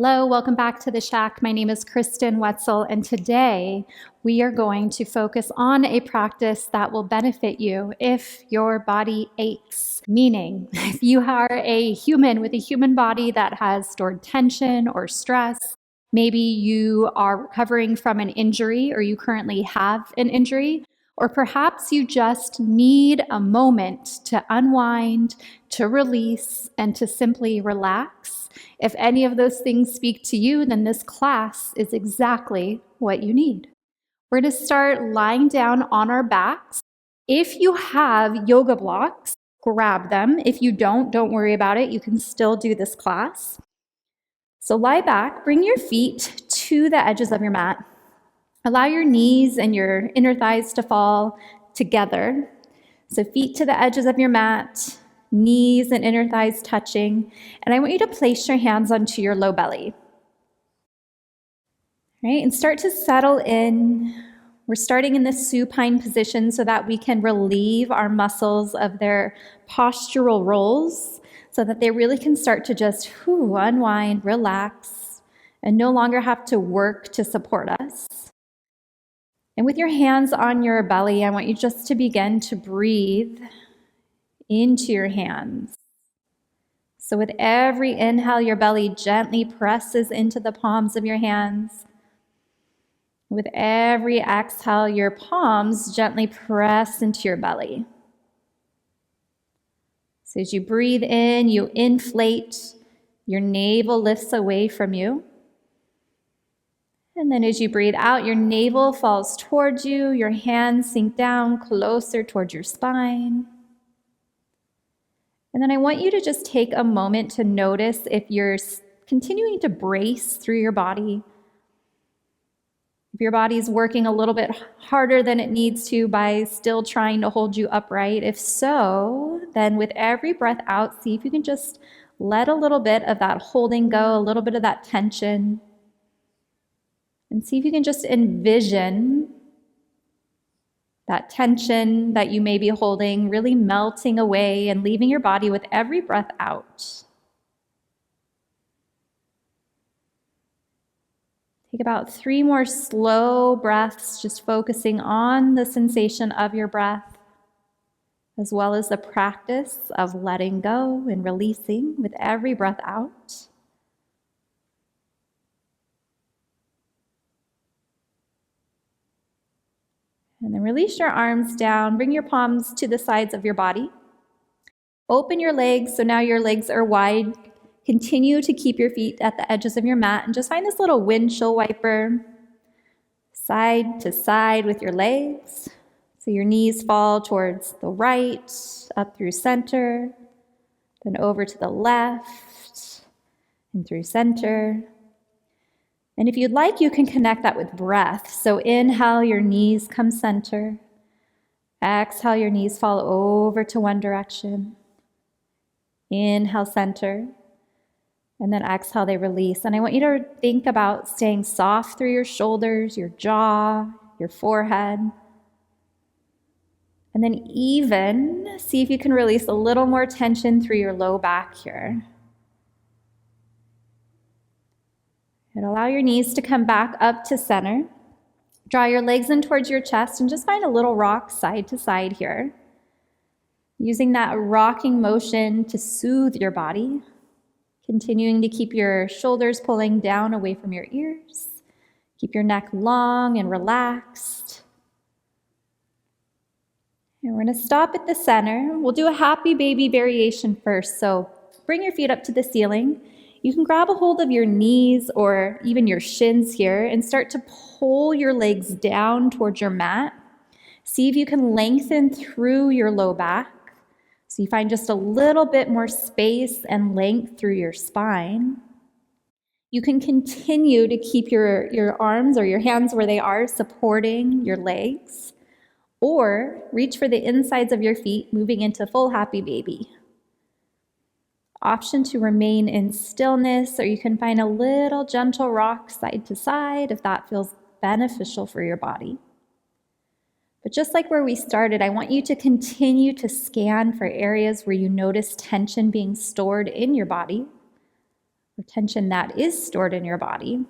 Hello, welcome back to the Shack. My name is Kristen Wetzel, and today we are going to focus on a practice that will benefit you if your body aches. Meaning, if you are a human with a human body that has stored tension or stress, maybe you are recovering from an injury or you currently have an injury, or perhaps you just need a moment to unwind, to release, and to simply relax. If any of those things speak to you, then this class is exactly what you need. We're going to start lying down on our backs. If you have yoga blocks, grab them. If you don't worry about it. You can still do this class. So lie back, bring your feet to the edges of your mat. Allow your knees and your inner thighs to fall together. So feet to the edges of your mat, knees and inner thighs touching. And I want you to place your hands onto your low belly. All right, and start to settle in. We're starting in the supine position so that we can relieve our muscles of their postural roles so that they really can start to just unwind, relax, and no longer have to work to support us. And with your hands on your belly, I want you just to begin to breathe into your hands. So with every inhale, your belly gently presses into the palms of your hands. With every exhale, your palms gently press into your belly. So as you breathe in, you inflate, your navel lifts away from you. And then as you breathe out, your navel falls towards you, your hands sink down closer towards your spine. And then I want you to just take a moment to notice if you're continuing to brace through your body. If your body's working a little bit harder than it needs to by still trying to hold you upright. If so, then with every breath out, see if you can just let a little bit of that holding go, a little bit of that tension. And see if you can just envision that tension that you may be holding really melting away and leaving your body with every breath out. Take about 3 more slow breaths, just focusing on the sensation of your breath, as well as the practice of letting go and releasing with every breath out. And then release your arms down, bring your palms to the sides of your body. Open your legs, so now your legs are wide. Continue to keep your feet at the edges of your mat and just find this little windshield wiper side to side with your legs. So your knees fall towards the right, up through center, then over to the left and through center. And if you'd like, you can connect that with breath. So inhale, your knees come center. Exhale, your knees fall over to one direction. Inhale, center. And then exhale, they release. And I want you to think about staying soft through your shoulders, your jaw, your forehead. And then even see if you can release a little more tension through your low back here. And allow your knees to come back up to center. Draw your legs in towards your chest and just find a little rock side to side here. Using that rocking motion to soothe your body. Continuing to keep your shoulders pulling down away from your ears. Keep your neck long and relaxed. And we're going to stop at the center. We'll do a happy baby variation first. So bring your feet up to the ceiling. You can grab a hold of your knees or even your shins here and start to pull your legs down towards your mat. See if you can lengthen through your low back. So you find just a little bit more space and length through your spine. You can continue to keep your arms or your hands where they are, supporting your legs, or reach for the insides of your feet, moving into full happy baby. Option to remain in stillness, or you can find a little gentle rock side to side if that feels beneficial for your body. But just like where we started, I want you to continue to scan for areas where you notice tension being stored in your body, or tension that is stored in your body.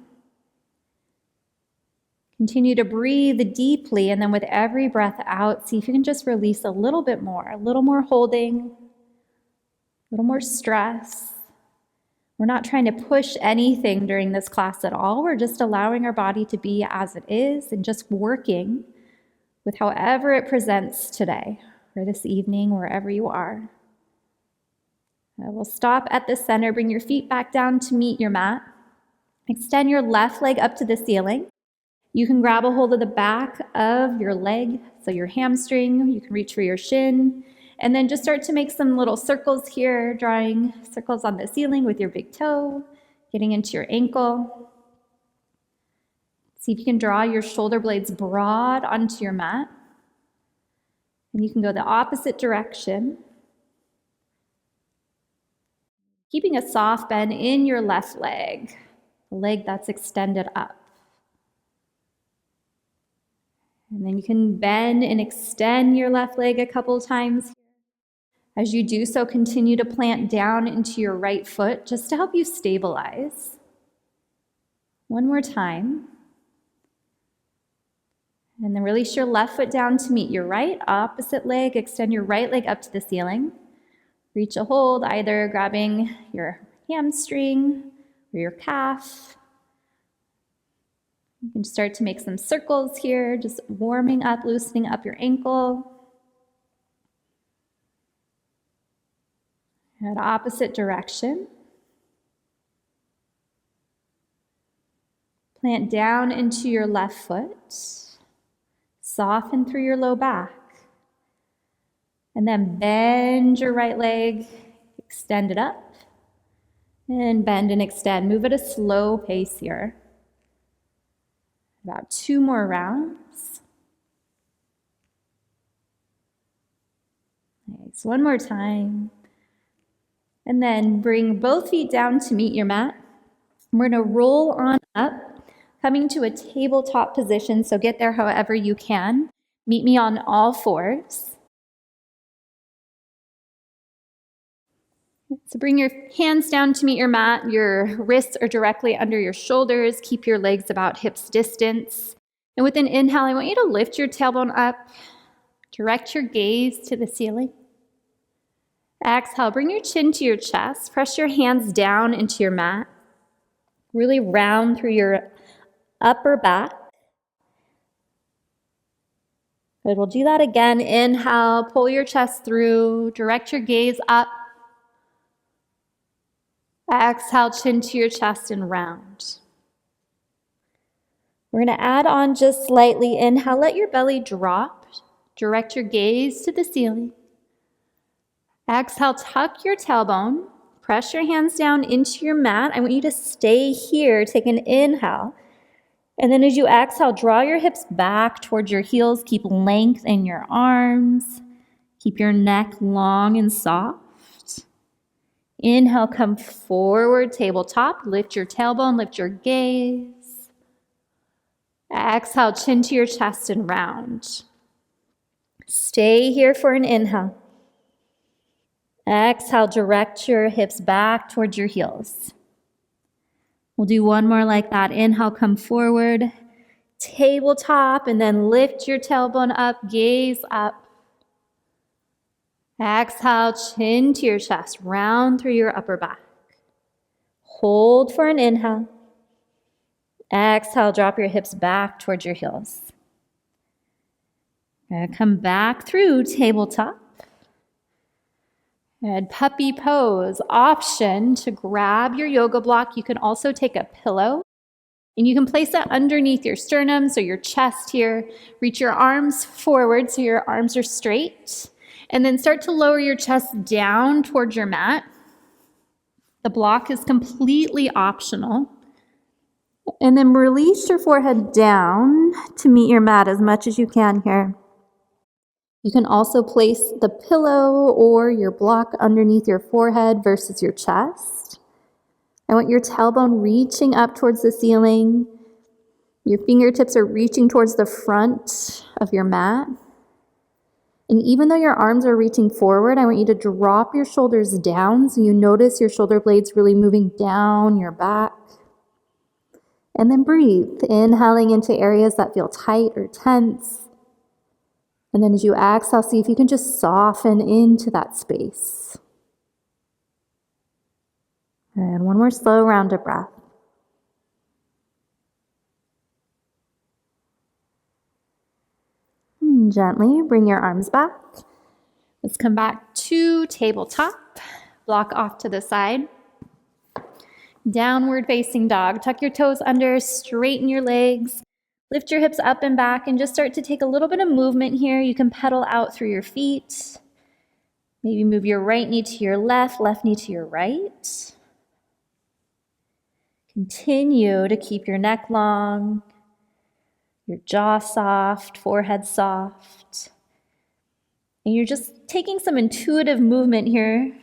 Continue to breathe deeply, and then with every breath out, see if you can just release a little bit more, a little more holding, a little more stress. We're not trying to push anything during this class at all. We're just allowing our body to be as it is and just working with however it presents today or this evening, wherever you are. We'll stop at the center, bring your feet back down to meet your mat. Extend your left leg up to the ceiling. You can grab a hold of the back of your leg, so your hamstring. You can reach for your shin. And then just start to make some little circles here, drawing circles on the ceiling with your big toe, getting into your ankle. See if you can draw your shoulder blades broad onto your mat. And you can go the opposite direction. Keeping a soft bend in your left leg, the leg that's extended up. And then you can bend and extend your left leg a couple times. As you do so, continue to plant down into your right foot just to help you stabilize. One more time. And then release your left foot down to meet your right. Opposite leg, extend your right leg up to the ceiling. Reach a hold, either grabbing your hamstring or your calf. You can start to make some circles here, just warming up, loosening up your ankle. And opposite direction. Plant down into your left foot. Soften through your low back. And then bend your right leg, extend it up. And bend and extend. Move at a slow pace here. About 2 more rounds. Nice. One more time. And then bring both feet down to meet your mat. We're going to roll on up, coming to a tabletop position, so get there however you can. Meet me on all fours. So bring your hands down to meet your mat. Your wrists are directly under your shoulders. Keep your legs about hips distance. And with an inhale, I want you to lift your tailbone up. Direct your gaze to the ceiling. Exhale, bring your chin to your chest. Press your hands down into your mat. Really round through your upper back. Good, we'll do that again. Inhale, pull your chest through. Direct your gaze up. Exhale, chin to your chest and round. We're going to add on just slightly. Inhale, let your belly drop. Direct your gaze to the ceiling. Exhale, tuck your tailbone. Press your hands down into your mat. I want you to stay here. Take an inhale. And then as you exhale, draw your hips back towards your heels. Keep length in your arms. Keep your neck long and soft. Inhale, come forward, tabletop. Lift your tailbone, lift your gaze. Exhale, chin to your chest and round. Stay here for an inhale. Exhale, direct your hips back towards your heels. We'll do one more like that. Inhale, come forward, tabletop, and then lift your tailbone up, gaze up. Exhale, chin to your chest, round through your upper back. Hold for an inhale. Exhale, drop your hips back towards your heels. Come back through tabletop. And puppy pose, option to grab your yoga block. You can also take a pillow and you can place it underneath your sternum, so your chest here. Reach your arms forward so your arms are straight. And then start to lower your chest down towards your mat. The block is completely optional. And then release your forehead down to meet your mat as much as you can here. You can also place the pillow or your block underneath your forehead versus your chest. I want your tailbone reaching up towards the ceiling. Your fingertips are reaching towards the front of your mat. And even though your arms are reaching forward, I want you to drop your shoulders down so you notice your shoulder blades really moving down your back. And then breathe, inhaling into areas that feel tight or tense. And then as you exhale, see if you can just soften into that space. And one more slow round of breath. And gently bring your arms back. Let's come back to tabletop. Block off to the side. Downward facing dog. Tuck your toes under, straighten your legs. Lift your hips up and back and just start to take a little bit of movement here. You can pedal out through your feet. Maybe move your right knee to your left knee to your right. Continue to keep your neck long, your jaw soft, forehead soft. And you're just taking some intuitive movement here,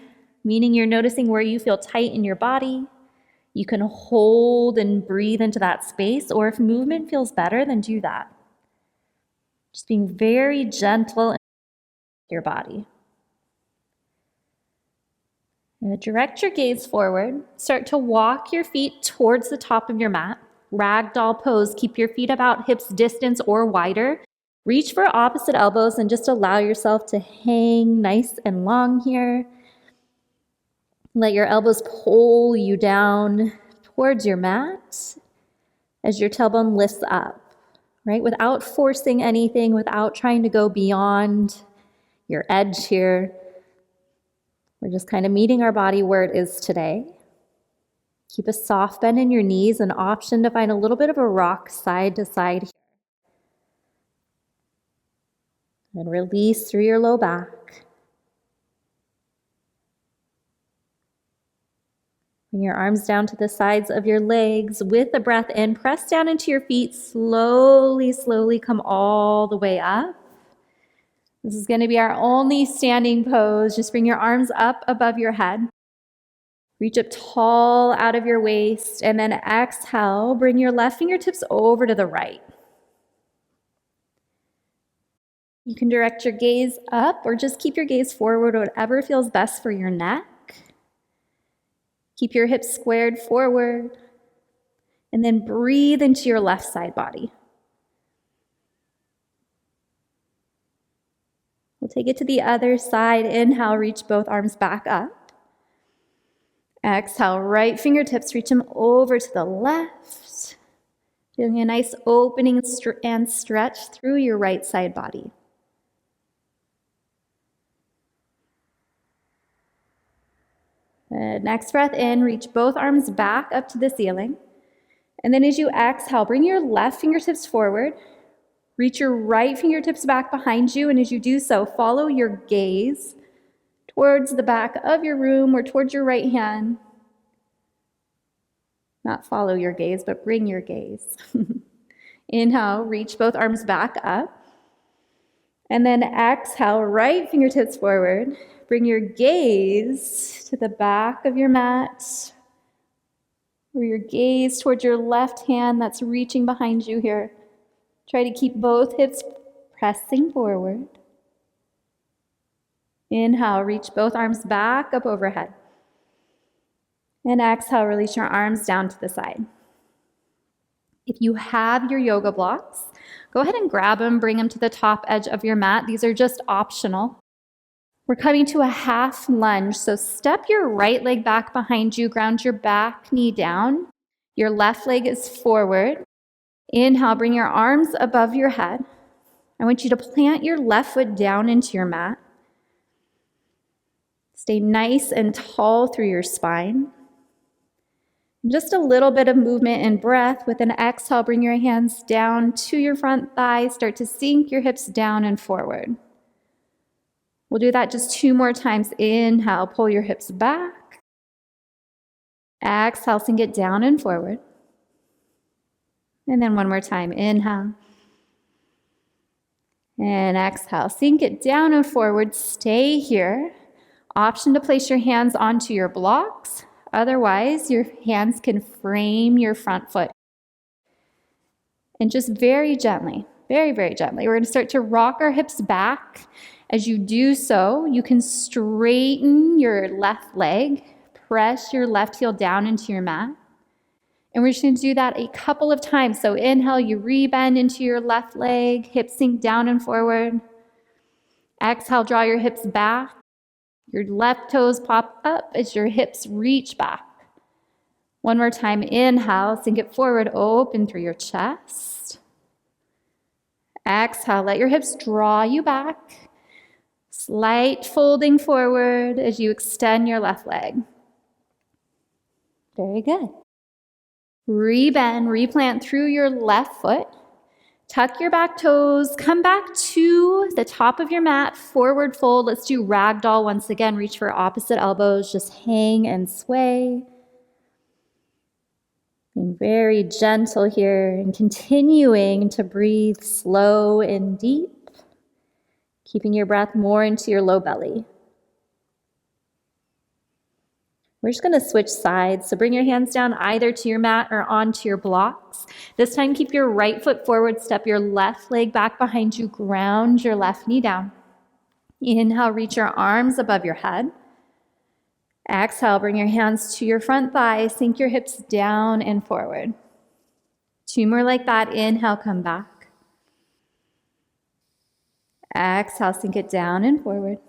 meaning you're noticing where you feel tight in your body. You can hold and breathe into that space, or if movement feels better, then do that. Just being very gentle with your body. Direct your gaze forward. Start to walk your feet towards the top of your mat. Ragdoll pose. Keep your feet about hips distance or wider. Reach for opposite elbows and just allow yourself to hang nice and long here. Let your elbows pull you down towards your mat as your tailbone lifts up, right? Without forcing anything, without trying to go beyond your edge here. We're just kind of meeting our body where it is today. Keep a soft bend in your knees, an option to find a little bit of a rock side to side here. And release through your low back. Bring your arms down to the sides of your legs. With a breath in, press down into your feet. Slowly, slowly come all the way up. This is going to be our only standing pose. Just bring your arms up above your head. Reach up tall out of your waist, and then exhale. Bring your left fingertips over to the right. You can direct your gaze up or just keep your gaze forward, whatever feels best for your neck. Keep your hips squared forward, and then breathe into your left side body. We'll take it to the other side. Inhale, reach both arms back up. Exhale, right fingertips, reach them over to the left. Feeling a nice opening and stretch through your right side body. Next breath in, reach both arms back up to the ceiling. And then as you exhale, bring your left fingertips forward. Reach your right fingertips back behind you, and as you do so, follow your gaze towards the back of your room or towards your right hand. Not follow your gaze, but bring your gaze. Inhale, reach both arms back up. And then exhale, right fingertips forward. Bring your gaze to the back of your mat, or your gaze towards your left hand that's reaching behind you here. Try to keep both hips pressing forward. Inhale, reach both arms back up overhead. And exhale, release your arms down to the side. If you have your yoga blocks, go ahead and grab them, bring them to the top edge of your mat. These are just optional. We're coming to a half lunge, so step your right leg back behind you, ground your back knee down. Your left leg is forward. Inhale, bring your arms above your head. I want you to plant your left foot down into your mat. Stay nice and tall through your spine. Just a little bit of movement and breath. With an exhale, bring your hands down to your front thighs. Start to sink your hips down and forward. We'll do that just 2 more times. Inhale, pull your hips back. Exhale, sink it down and forward. And then 1 more time. Inhale. And exhale. Sink it down and forward. Stay here. Option to place your hands onto your blocks. Otherwise, your hands can frame your front foot. And just very gently, very, very gently. We're going to start to rock our hips back. As you do so, you can straighten your left leg, press your left heel down into your mat. And we're just going to do that a couple of times. So inhale, you rebend into your left leg, hips sink down and forward. Exhale, draw your hips back. Your left toes pop up as your hips reach back. One more time, inhale, sink it forward, open through your chest. Exhale, let your hips draw you back. Slight folding forward as you extend your left leg. Very good. Rebend, replant through your left foot. Tuck your back toes, come back to the top of your mat, forward fold. Let's do ragdoll once again. Reach for opposite elbows, just hang and sway. Being very gentle here and continuing to breathe slow and deep, keeping your breath more into your low belly. We're just going to switch sides. So bring your hands down either to your mat or onto your blocks. This time, keep your right foot forward, step your left leg back behind you, ground your left knee down. Inhale, reach your arms above your head. Exhale, bring your hands to your front thighs, sink your hips down and forward. 2 more like that. Inhale, come back. Exhale, sink it down and forward.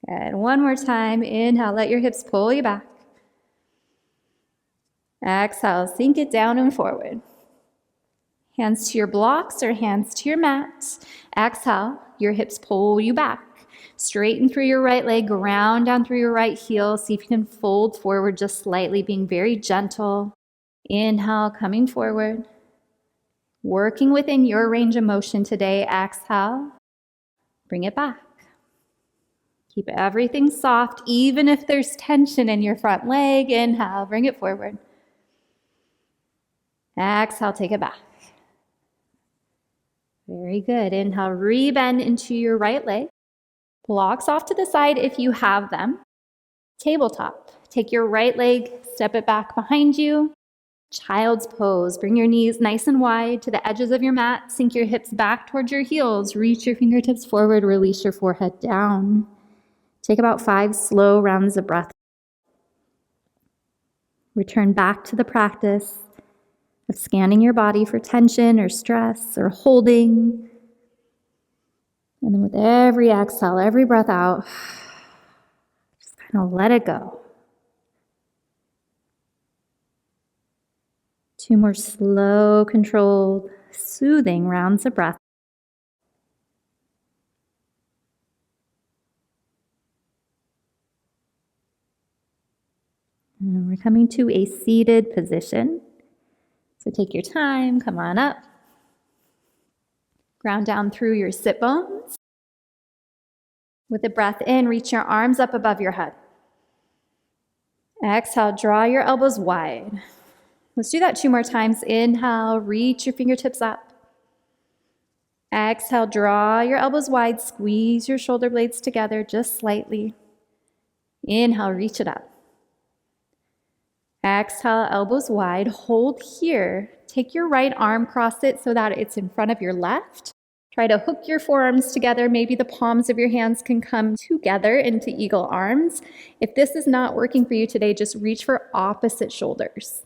And one more time. Inhale, let your hips pull you back. Exhale, sink it down and forward. Hands to your blocks or hands to your mat. Exhale, your hips pull you back. Straighten through your right leg, ground down through your right heel. See if you can fold forward just slightly, being very gentle. Inhale, coming forward. Working within your range of motion today. Exhale, bring it back. Keep everything soft, even if there's tension in your front leg. Inhale, bring it forward. Exhale, take it back. Very good. Inhale, rebend into your right leg. Blocks off to the side if you have them. Tabletop. Take your right leg, step it back behind you. Child's pose. Bring your knees nice and wide to the edges of your mat. Sink your hips back towards your heels. Reach your fingertips forward. Release your forehead down. Take about 5 slow rounds of breath. Return back to the practice of scanning your body for tension or stress or holding. And then with every exhale, every breath out, just kind of let it go. 2 more slow, controlled, soothing rounds of breath. And we're coming to a seated position. So take your time, come on up. Ground down through your sit bones. With a breath in, reach your arms up above your head. Exhale, draw your elbows wide. Let's do that 2 more times. Inhale, reach your fingertips up. Exhale, draw your elbows wide, squeeze your shoulder blades together just slightly. Inhale, reach it up. Exhale, elbows wide, hold here. Take your right arm, cross it so that it's in front of your left. Try to hook your forearms together. Maybe the palms of your hands can come together into eagle arms. If this is not working for you today, just reach for opposite shoulders.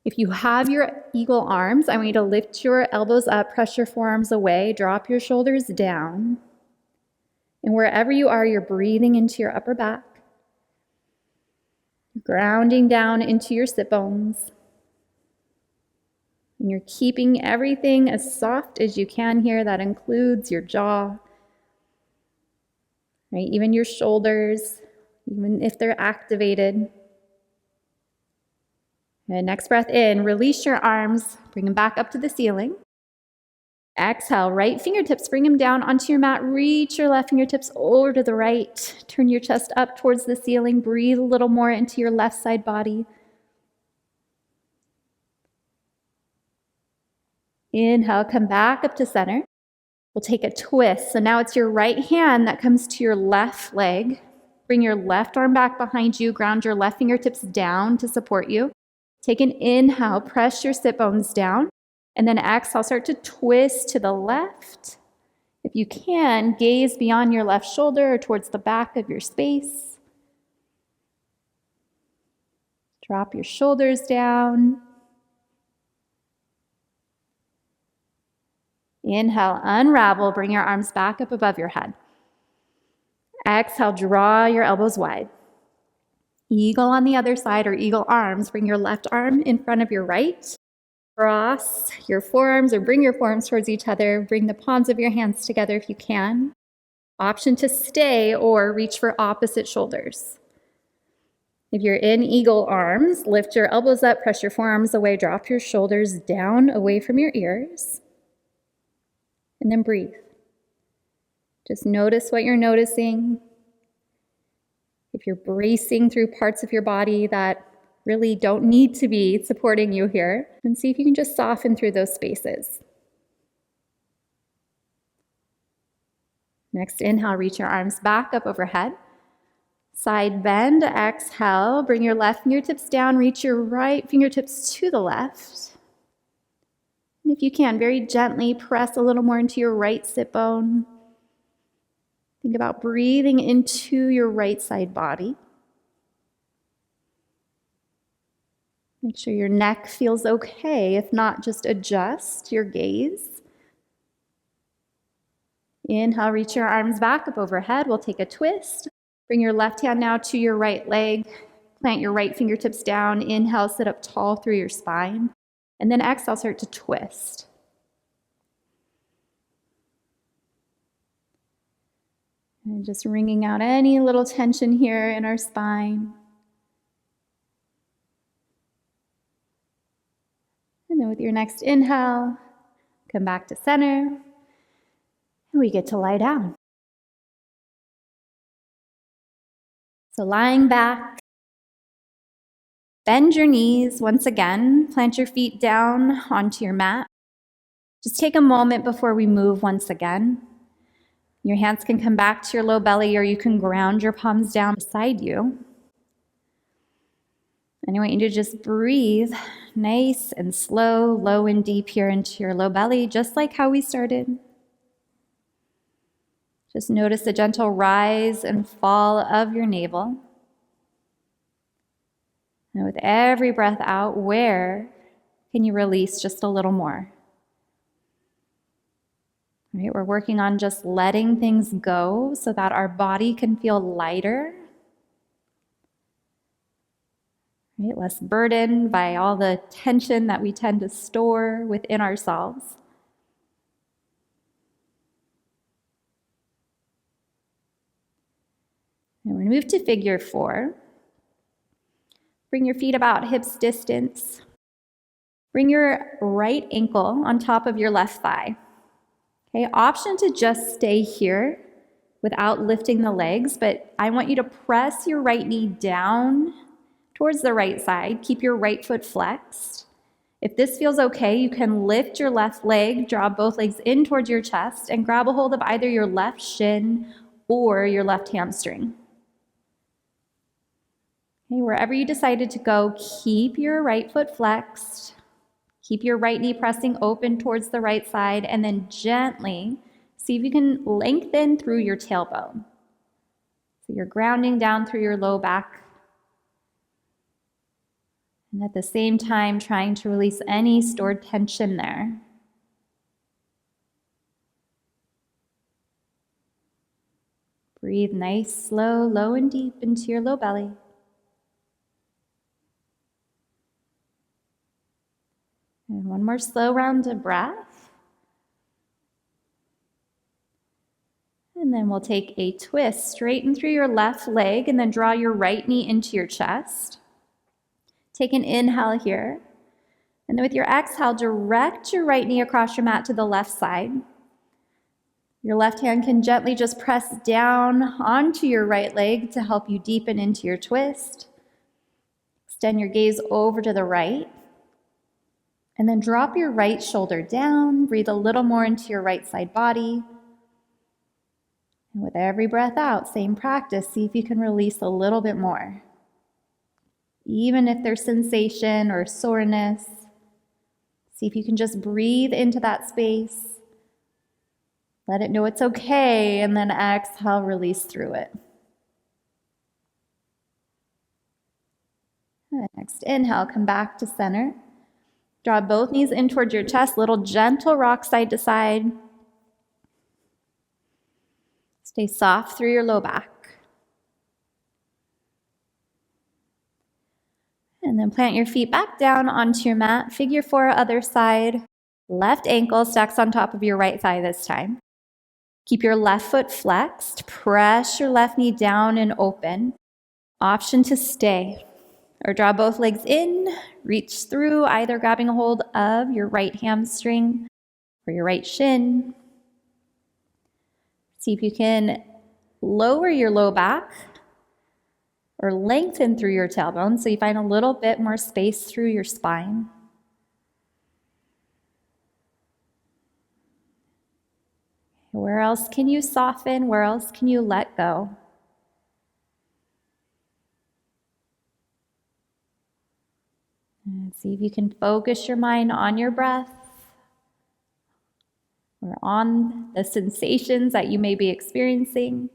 If you have your eagle arms, I want you to lift your elbows up, press your forearms away, drop your shoulders down. And wherever you are, you're breathing into your upper back. Grounding down into your sit bones. And you're keeping everything as soft as you can here. That includes your jaw, right? Even your shoulders, even if they're activated. And next breath in, release your arms, bring them back up to the ceiling. Exhale, right fingertips, bring them down onto your mat. Reach your left fingertips over to the right. Turn your chest up towards the ceiling. Breathe a little more into your left side body. Inhale, come back up to center. We'll take a twist. So now it's your right hand that comes to your left leg. Bring your left arm back behind you. Ground your left fingertips down to support you. Take an inhale, press your sit bones down. And then exhale, start to twist to the left. If you can, gaze beyond your left shoulder or towards the back of your space. Drop your shoulders down. Inhale, unravel, bring your arms back up above your head. Exhale, draw your elbows wide. Eagle on the other side, or eagle arms. Bring your left arm in front of your right. Cross your forearms or bring your forearms towards each other. Bring the palms of your hands together if you can. Option to stay or reach for opposite shoulders. If you're in eagle arms, lift your elbows up, press your forearms away, drop your shoulders down away from your ears. And then breathe. Just notice what you're noticing. If you're bracing through parts of your body that really don't need to be supporting you here, and see if you can just soften through those spaces. Next, inhale, reach your arms back up overhead. Side bend, exhale, bring your left fingertips down, reach your right fingertips to the left. And if you can, very gently press a little more into your right sit bone. Think about breathing into your right side body. Make sure your neck feels okay. If not, just adjust your gaze. Inhale, reach your arms back up overhead. We'll take a twist. Bring your left hand now to your right leg. Plant your right fingertips down. Inhale, sit up tall through your spine. And then exhale, start to twist. And just wringing out any little tension here in our spine. And then with your next inhale, come back to center. And we get to lie down. So lying back, bend your knees once again. Plant your feet down onto your mat. Just take a moment before we move once again. Your hands can come back to your low belly, or you can ground your palms down beside you. And I want you to just breathe nice and slow, low and deep here into your low belly, just like how we started. Just notice the gentle rise and fall of your navel. And with every breath out, where can you release just a little more? All right, we're working on just letting things go so that our body can feel lighter. Right, less burdened by all the tension that we tend to store within ourselves. And we're going to move to figure 4. Bring your feet about hips distance. Bring your right ankle on top of your left thigh. Okay, option to just stay here without lifting the legs, but I want you to press your right knee down towards the right side. Keep your right foot flexed. If this feels okay, you can lift your left leg, draw both legs in towards your chest, and grab a hold of either your left shin or your left hamstring. Okay, wherever you decided to go, keep your right foot flexed. Keep your right knee pressing open towards the right side, and then gently see if you can lengthen through your tailbone. So you're grounding down through your low back. And at the same time, trying to release any stored tension there. Breathe nice, slow, low and deep into your low belly. And one more slow round of breath. And then we'll take a twist, straighten through your left leg, and then draw your right knee into your chest. Take an inhale here. And then with your exhale, direct your right knee across your mat to the left side. Your left hand can gently just press down onto your right leg to help you deepen into your twist. Extend your gaze over to the right. And then drop your right shoulder down. Breathe a little more into your right side body. And with every breath out, same practice, see if you can release a little bit more. Even if there's sensation or soreness, See if you can just breathe into that space. Let it know it's okay, and then exhale, release through it. And next inhale, come back to center. Draw both knees in towards your chest, little gentle rock side to side. Stay soft through your low back. And then plant your feet back down onto your mat. Figure 4, other side. Left ankle stacks on top of your right thigh this time. Keep your left foot flexed. Press your left knee down and open. Option to stay. Or draw both legs in. Reach through, either grabbing a hold of your right hamstring or your right shin. See if you can lower your low back or lengthen through your tailbone so you find a little bit more space through your spine. Where else can you soften? Where else can you let go? And see if you can focus your mind on your breath or on the sensations that you may be experiencing.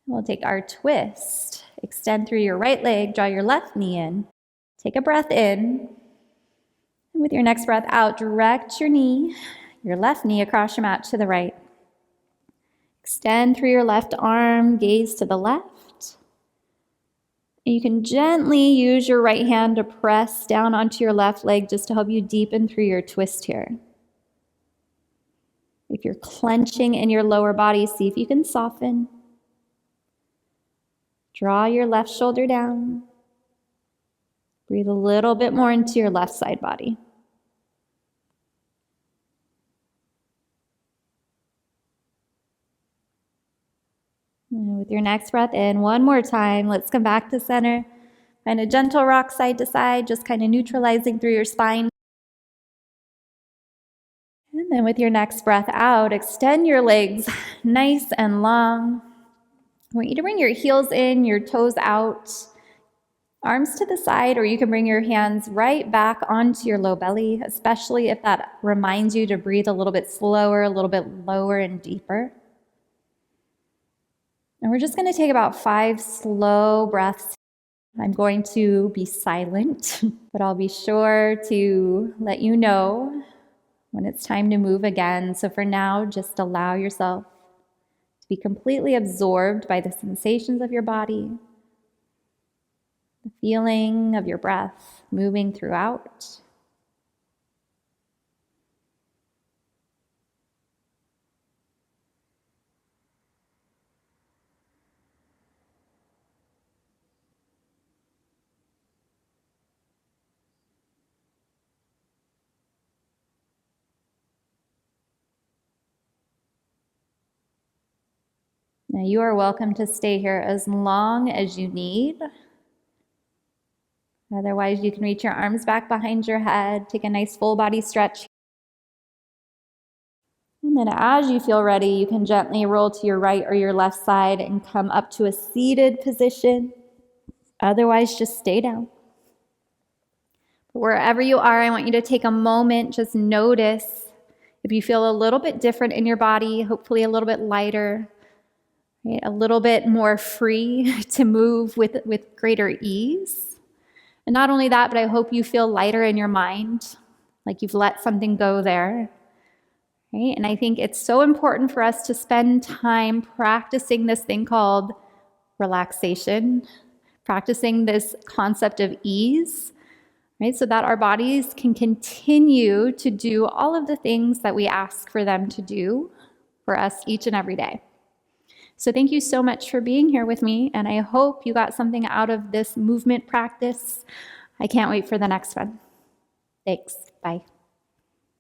We'll take our twist. Extend through your right leg, draw your left knee in. Take a breath in. And with your next breath out, direct your left knee across your mat to the right. Extend through your left arm, gaze to the left. And you can gently use your right hand to press down onto your left leg just to help you deepen through your twist here. If you're clenching in your lower body, see if you can soften. Draw your left shoulder down. Breathe a little bit more into your left side body. And with your next breath in, one more time, let's come back to center. Find a gentle rock side to side, just kind of neutralizing through your spine. And then with your next breath out, extend your legs nice and long. I want you to bring your heels in, your toes out, arms to the side, or you can bring your hands right back onto your low belly, especially if that reminds you to breathe a little bit slower, a little bit lower and deeper. And we're just going to take about 5 slow breaths. I'm going to be silent, but I'll be sure to let you know when it's time to move again. So for now, just allow yourself to be completely absorbed by the sensations of your body, the feeling of your breath moving throughout. Now you are welcome to stay here as long as you need. Otherwise, you can reach your arms back behind your head, take a nice full body stretch. And then as you feel ready, you can gently roll to your right or your left side and come up to a seated position. Otherwise, just stay down. But wherever you are, I want you to take a moment, just notice if you feel a little bit different in your body, hopefully a little bit lighter, right? A little bit more free to move with greater ease. And not only that, but I hope you feel lighter in your mind, like you've let something go there. Right? And I think it's so important for us to spend time practicing this thing called relaxation, practicing this concept of ease, right? So that our bodies can continue to do all of the things that we ask for them to do for us each and every day. So thank you so much for being here with me, and I hope you got something out of this movement practice. I can't wait for the next one. Thanks. Bye.